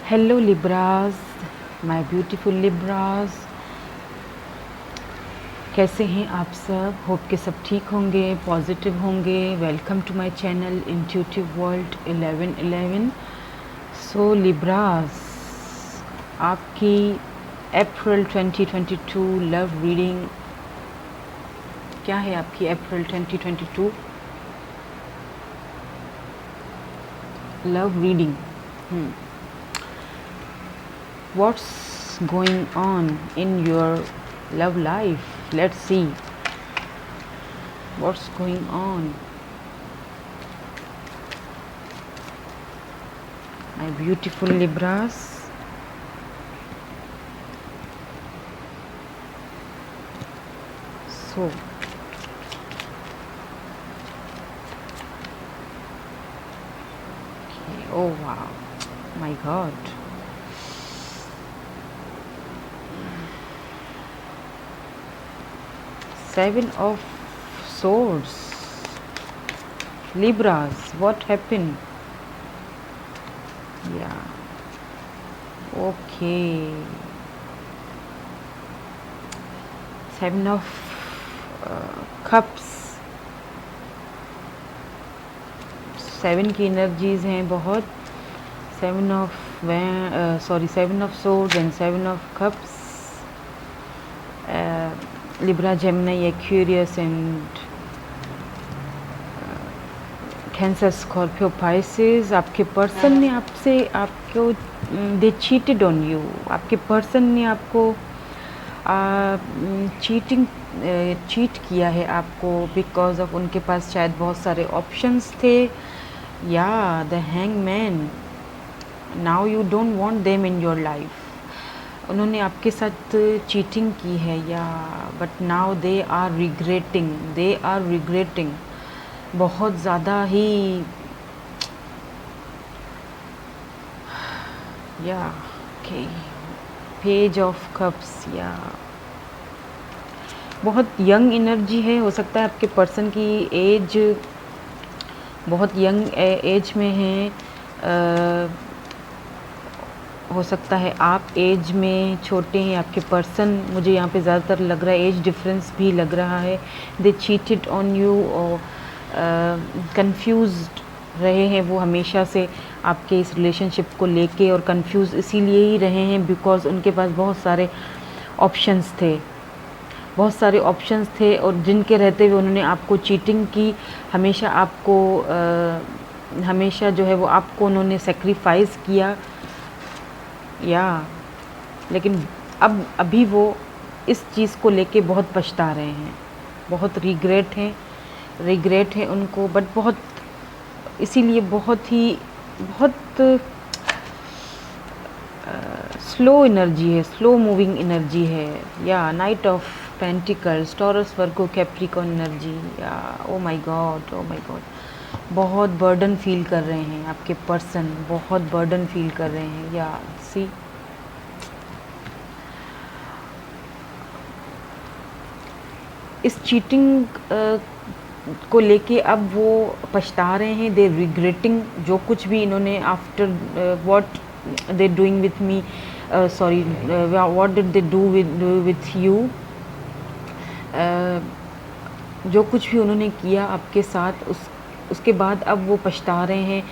Hello Libras, my beautiful Libras, कैसे हैं आप सब? होप के सब ठीक होंगे, पॉजिटिव होंगे। Welcome to my channel intuitive world 1111। So Libras, आपकी अप्रैल 2022 लव रीडिंग क्या है? आपकी April 2022 love reading. What's going on in your love life? Let's see what's going on. My beautiful Libras. So, okay. Oh wow, my God. Seven of Swords. Libras, what happened? Yeah. Okay. Seven of Cups. 7 की energies हैं बहुत। 7 of Swords and 7 of Cups. Libra, Gemini, Aquarius and Cancer, Scorpio, Pisces. आपके person ने आपसे आपको दे cheated on you. आपके person ने आपको चीट किया है आपको बिकॉज ऑफ उनके पास शायद बहुत सारे ऑप्शंस थे। या the hangman, now you don't want them in your life. उन्होंने आपके साथ चीटिंग की है या but now they are regretting बहुत ज़्यादा ही। या ओके, पेज ऑफ कप्स। या बहुत यंग एनर्जी है। हो सकता है आपके पर्सन की एज बहुत यंग एज में है। हो सकता है आप एज में छोटे हैं, आपके पर्सन, मुझे यहाँ पे ज़्यादातर लग रहा है एज डिफरेंस भी लग रहा है। दे चीटेड ऑन यू और कंफ्यूज्ड रहे हैं वो हमेशा से आपके इस रिलेशनशिप को लेके, और कंफ्यूज इसीलिए ही रहे हैं बिकॉज उनके पास बहुत सारे ऑप्शंस थे और जिनके रहते हुए उन्होंने आपको चीटिंग की। हमेशा आपको हमेशा जो है वो आपको उन्होंने सेक्रीफाइस किया। या लेकिन अब अभी वो इस चीज़ को लेके बहुत पछता रहे हैं, बहुत रिग्रेट है उनको, बट बहुत इसीलिए बहुत स्लो एनर्जी है, स्लो मूविंग एनर्जी है। या night of pentacles, taurus, Virgo, Capricorn energy. या ओ माय गॉड, बहुत बर्डन फील कर रहे हैं आपके पर्सन, बहुत बर्डन फील कर रहे हैं। या सी, इस चीटिंग को लेके अब वो पछता रहे हैं। दे रिग्रेटिंग जो कुछ भी इन्होंने after what they doing with me, what did they do with you. जो कुछ भी उन्होंने किया आपके साथ, उसके बाद अब वो पछता रहे हैं।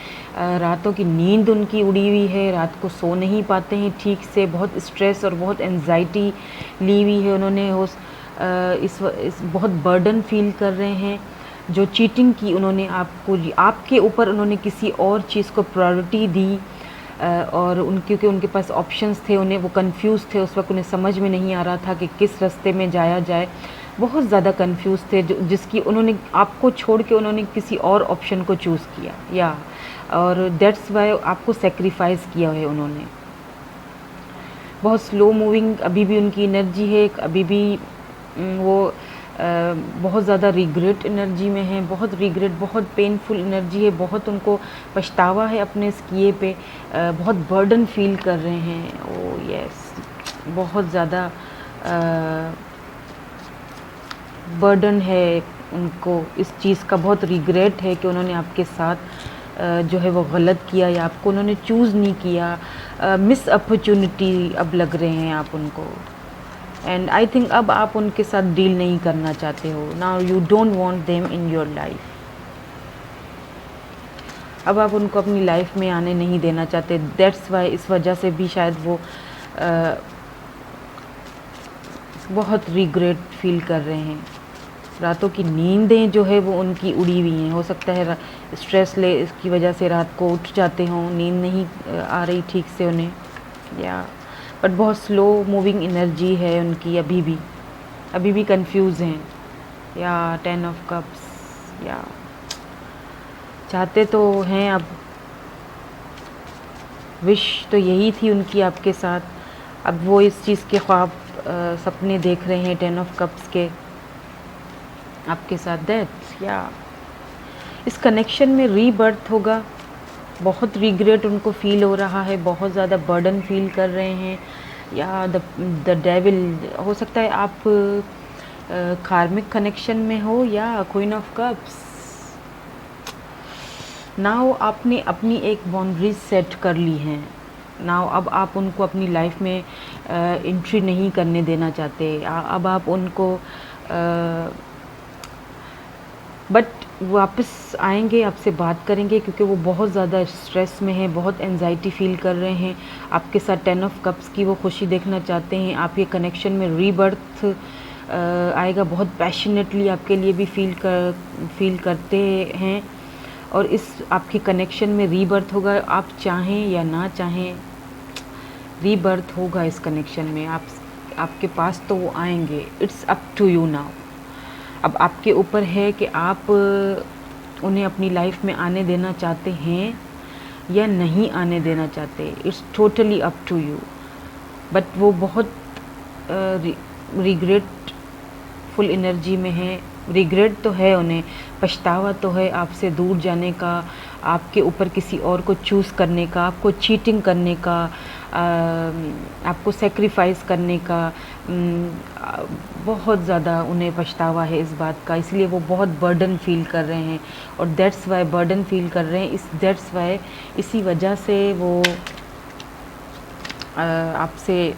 रातों की नींद उनकी उड़ी हुई है, रात को सो नहीं पाते हैं ठीक से, बहुत स्ट्रेस और बहुत एंजाइटी ली हुई है उन्होंने। इस बहुत बर्डन फील कर रहे हैं। जो चीटिंग की उन्होंने आपके ऊपर उन्होंने किसी और चीज़ को प्रायोरिटी दी, और क्योंकि उनके पास ऑप्शंस थे, उन्हें वो कंफ्यूज थे उस वक्त, उन्हें समझ में नहीं आ रहा था कि किस रास्ते में जाया जाए। बहुत ज़्यादा कंफ्यूज थे जिसकी उन्होंने आपको छोड़ के उन्होंने किसी और ऑप्शन को चूज़ किया। या और दैट्स वाई आपको सेक्रीफाइस किया है उन्होंने। बहुत स्लो मूविंग अभी भी उनकी एनर्जी है, अभी भी वो बहुत ज़्यादा रिग्रेट एनर्जी में है, बहुत पेनफुल एनर्जी है, बहुत उनको पछतावा है अपने इस किए पे, बहुत बर्डन फील कर रहे हैं। ओ यस, बहुत ज़्यादा बर्डन है उनको इस चीज़ का, बहुत रिग्रेट है कि उन्होंने आपके साथ जो है वो गलत किया या आपको उन्होंने चूज़ नहीं किया। मिस अपॉर्चुनिटी अब लग रहे हैं आप उनको। एंड आई थिंक अब आप उनके साथ डील नहीं करना चाहते हो। Now you don't want them in your life. अब आप उनको अपनी लाइफ में आने नहीं देना चाहते। दैट्स वाई, इस वजह से भी शायद वो बहुत रिग्रेट फील कर रहे हैं। रातों की नींदें जो है वो उनकी उड़ी हुई हैं। हो सकता है स्ट्रेस ले इसकी वजह से रात को उठ जाते हों, नींद नहीं आ रही ठीक से उन्हें, या बट बहुत स्लो मूविंग एनर्जी है उनकी अभी भी कंफ्यूज हैं। या 10 ऑफ कप्स, या चाहते तो हैं अब, विश तो यही थी उनकी आपके साथ। अब वो इस चीज़ के ख्वाब सपने देख रहे हैं 10 ऑफ कप्स के आपके साथ। दैट्स, या इस कनेक्शन में रीबर्थ होगा। बहुत रिग्रेट उनको फील हो रहा है, बहुत ज़्यादा बर्डन फील कर रहे हैं। या द डेविल, हो सकता है आप कार्मिक कनेक्शन में हो, या क्वीन ऑफ कप्स। नाउ आपने अपनी एक बाउंड्रीज सेट कर ली हैं। नाउ अब आप उनको अपनी लाइफ में एंट्री नहीं करने देना चाहते। अब आप उनको बट वापस आएंगे, आपसे बात करेंगे, क्योंकि वो बहुत ज़्यादा स्ट्रेस में हैं, बहुत एंजाइटी फील कर रहे हैं। आपके साथ 10 ऑफ कप्स की वो खुशी देखना चाहते हैं। आप ये कनेक्शन में रीबर्थ आएगा, बहुत पैशनेटली आपके लिए भी फील करते हैं। और इस आपके कनेक्शन में रीबर्थ होगा, आप चाहें या ना चाहें, रीबर्थ होगा इस कनेक्शन में। आपके पास तो वो आएंगे। It's up to you now. अब आपके ऊपर है कि आप उन्हें अपनी लाइफ में आने देना चाहते हैं या नहीं आने देना चाहते। It's totally up to you. But वो बहुत रिग्रेटफुल एनर्जी में है। रिग्रेट तो है उन्हें, पछतावा तो है आपसे दूर जाने का, आपके ऊपर किसी और को चूज़ करने का, आपको चीटिंग करने का, आपको सेक्रीफाइस करने का। बहुत ज़्यादा उन्हें पछतावा है इस बात का, इसलिए वो बहुत बर्डन फील कर रहे हैं। और दैट्स वाई बर्डन फील कर रहे हैं, दैट्स वाई इसी वजह से वो आपसे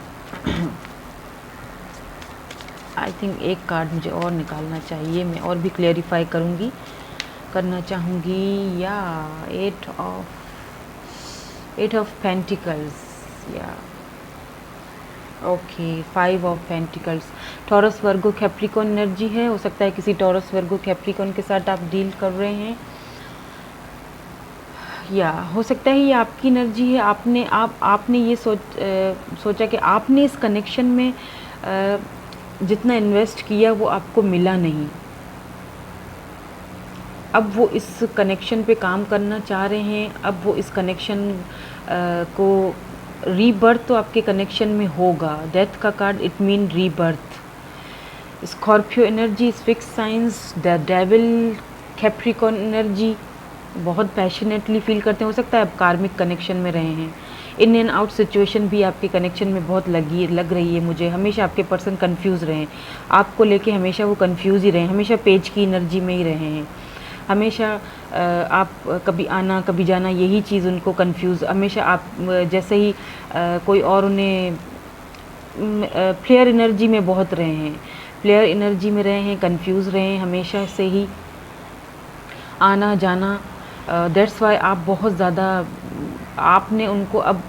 आई थिंक एक कार्ड मुझे और निकालना चाहिए, मैं और भी क्लेरिफाई करना चाहूँगी। या 8 ऑफ पेंटिकल्स, या okay 5 of pentacles. Taurus Virgo Capricorn energy है। हो सकता है किसी टॉरस वर्गो कैप्रिकॉन के साथ आप डील कर रहे हैं, या हो सकता है ये आपकी एनर्जी है। आपने ये सोचा कि आपने इस कनेक्शन में जितना इन्वेस्ट किया वो आपको मिला नहीं। अब वो इस कनेक्शन पे काम करना चाह रहे हैं। अब वो इस कनेक्शन को रीबर्थ तो आपके कनेक्शन में होगा। डेथ का card, it mean rebirth. Scorpio energy, fix science, the devil, Capricorn energy, बहुत पैशनेटली फील करते हैं। हो सकता है आप कार्मिक कनेक्शन में रहे हैं। इन एंड आउट सिचुएशन भी आपके कनेक्शन में बहुत लग रही है मुझे। हमेशा आपके पर्सन कंफ्यूज रहे हैं, आपको लेके हमेशा वो कंफ्यूज ही रहे, हमेशा पेज की एनर्जी में ही रहे हैं। हमेशा आप कभी आना कभी जाना, यही चीज़ उनको कंफ्यूज। हमेशा आप जैसे ही कोई और उन्हें प्लेयर एनर्जी में बहुत रहे हैं, प्लेयर एनर्जी में रहे हैं, कंफ्यूज रहे हैं हमेशा से ही, आना जाना। दैट्स वाई आप बहुत ज़्यादा आपने उनको अब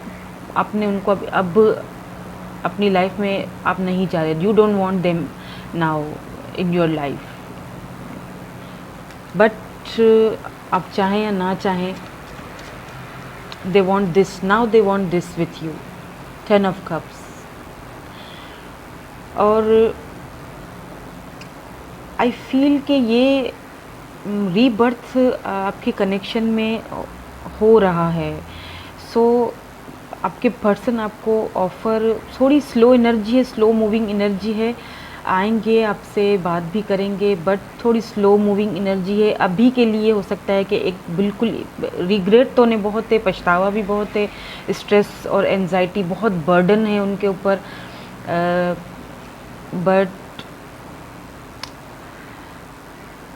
अपनी लाइफ में आप नहीं चाह रहे। You don't want them now in your life. But आप चाहें या ना चाहें, they want this now, they want this with you. 10 of cups. और आई फील कि ये रीबर्थ आपके कनेक्शन में हो रहा है। सो आपके पर्सन आपको ऑफ़र, थोड़ी स्लो एनर्जी है, स्लो मूविंग एनर्जी है। आएंगे, आपसे बात भी करेंगे, बट थोड़ी स्लो मूविंग एनर्जी है अभी के लिए। हो सकता है कि एक बिल्कुल रिग्रेट तो उन्हें बहुत है, पछतावा भी बहुत है, स्ट्रेस और एंजाइटी बहुत बर्डन है उनके ऊपर। बट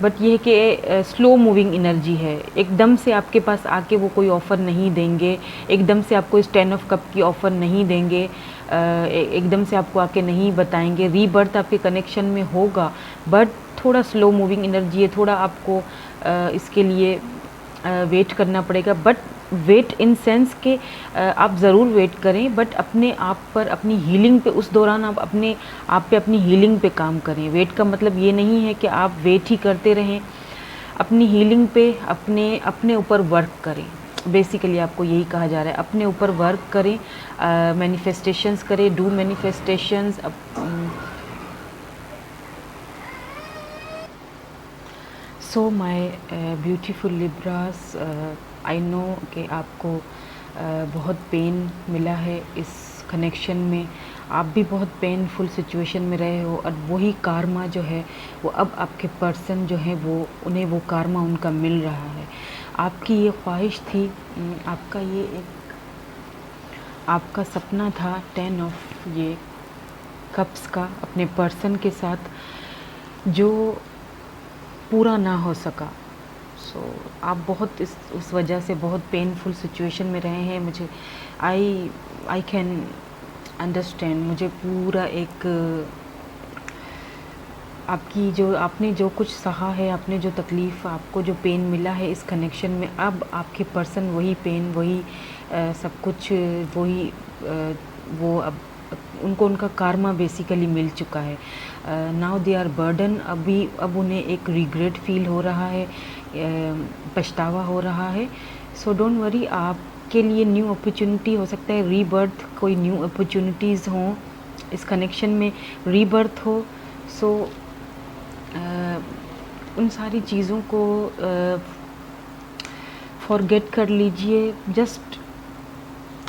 बट ये है कि स्लो मूविंग एनर्जी है, एकदम से आपके पास आके वो कोई ऑफ़र नहीं देंगे, एकदम से आपको इस 10 ऑफ कप की ऑफ़र नहीं देंगे, एकदम से आपको आके नहीं बताएंगे। रीबर्थ आपके कनेक्शन में होगा, बट थोड़ा स्लो मूविंग एनर्जी है, थोड़ा आपको इसके लिए वेट करना पड़ेगा। बट वेट इन सेंस के आप ज़रूर वेट करें, बट अपने आप पर, अपनी हीलिंग पे, उस दौरान आप अपने आप पे, अपनी हीलिंग पे काम करें। वेट का मतलब ये नहीं है कि आप वेट ही करते रहें, अपनी हीलिंग पे, अपने ऊपर वर्क करें। बेसिकली आपको यही कहा जा रहा है, अपने ऊपर वर्क करें, मैनिफेस्टेशंस करें, do manifestations. So my beautiful Libras, I know कि आपको बहुत पेन मिला है इस कनेक्शन में, आप भी बहुत पेनफुल सिचुएशन में रहे हो, और वही कार्मा जो है वो अब आपके पर्सन जो है वो, उन्हें वो कार्मा उनका मिल रहा है। आपकी ये ख्वाहिश थी, आपका ये एक आपका सपना था 10 ऑफ ये कप्स का अपने पर्सन के साथ, जो पूरा ना हो सका। सो आप बहुत उस वजह से बहुत पेनफुल सिचुएशन में रहे हैं। मुझे आई कैन अंडरस्टैंड, मुझे पूरा एक आपकी जो आपने जो कुछ सहा है, आपने जो तकलीफ़, आपको जो पेन मिला है इस कनेक्शन में, अब आपके पर्सन वही पेन, वही सब कुछ, वही वो अब उनको उनका कार्मा बेसिकली मिल चुका है। नाउ दे आर बर्डन, अब उन्हें एक रिग्रेट फील हो रहा है, पछतावा हो रहा है। सो डोंट वरी, आपके लिए न्यू अपॉर्चुनिटी हो सकता है, रीबर्थ, कोई न्यू अपॉर्चुनिटीज़ हों इस कनेक्शन में, रीबर्थ हो। सो उन सारी चीज़ों को फॉरगेट कर लीजिए, just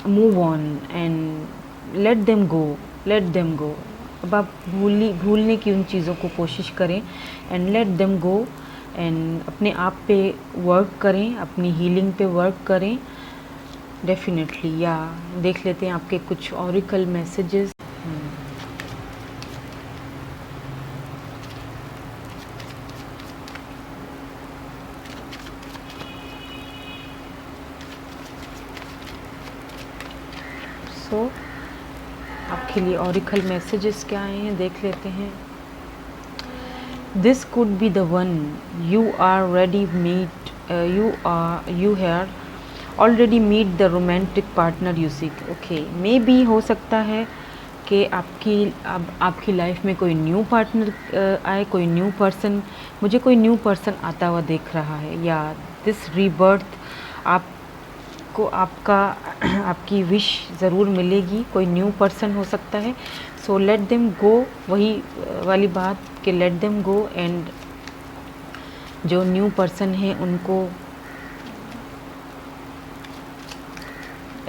move on and let them गो। अब आप भूलने की उन चीज़ों को कोशिश करें, and let them go, and अपने आप पे वर्क करें, अपनी हीलिंग पे वर्क करें डेफिनेटली। या देख लेते हैं आपके कुछ ऑरिकल मैसेजेस। सो आपके लिए ऑरिकल मैसेजेस क्या आए हैं देख लेते हैं। This could be the one you are ready meet, you have already meet the romantic partner you seek. Okay, maybe हो सकता है कि आपकी लाइफ में कोई न्यू पार्टनर आए, कोई न्यू पर्सन, मुझे कोई न्यू पर्सन आता हुआ देख रहा है। या दिस रीबर्थ आपको आपकी विश ज़रूर मिलेगी, कोई न्यू पर्सन हो सकता है। सो लेट देम गो, वही वाली बात कि लेट देम गो, एंड जो न्यू पर्सन है उनको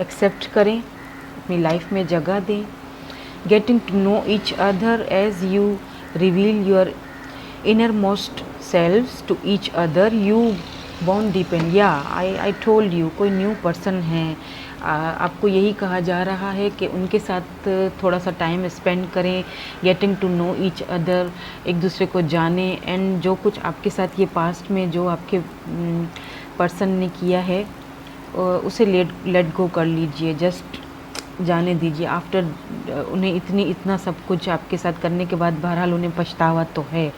एक्सेप्ट करें, अपनी लाइफ में जगह दें। Getting to know each other as you reveal your inner most selves to each other, you bond depend. या आई टोल्ड यू, कोई न्यू पर्सन है, आपको यही कहा जा रहा है कि उनके साथ थोड़ा सा टाइम स्पेंड करें, getting to know each other, एक दूसरे को जाने, एंड जो कुछ आपके साथ ये पास्ट में जो आपके पर्सन ने किया है उसे लेट गो कर लीजिए, जस्ट जाने दीजिए। आफ्टर उन्हें इतना सब कुछ आपके साथ करने के बाद बहरहाल उन्हें पछतावा तो है,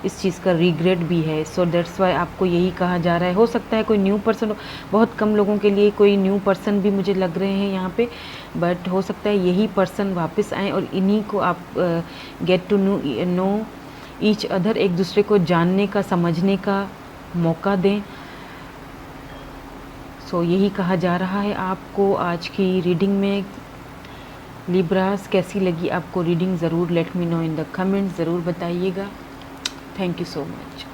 इस चीज़ का रिग्रेट भी है। सो दैट्स वाई आपको यही कहा जा रहा है। हो सकता है कोई न्यू पर्सन हो, बहुत कम लोगों के लिए कोई न्यू पर्सन भी मुझे लग रहे हैं यहाँ पे, बट हो सकता है यही पर्सन वापस आए और इन्हीं को आप get to know each other, एक दूसरे को जानने का, समझने का मौका दें। सो यही कहा जा रहा है आपको आज की रीडिंग में। लिब्रास, कैसी लगी आपको रीडिंग ज़रूर let me know in the comments, ज़रूर बताइएगा। Thank you so much.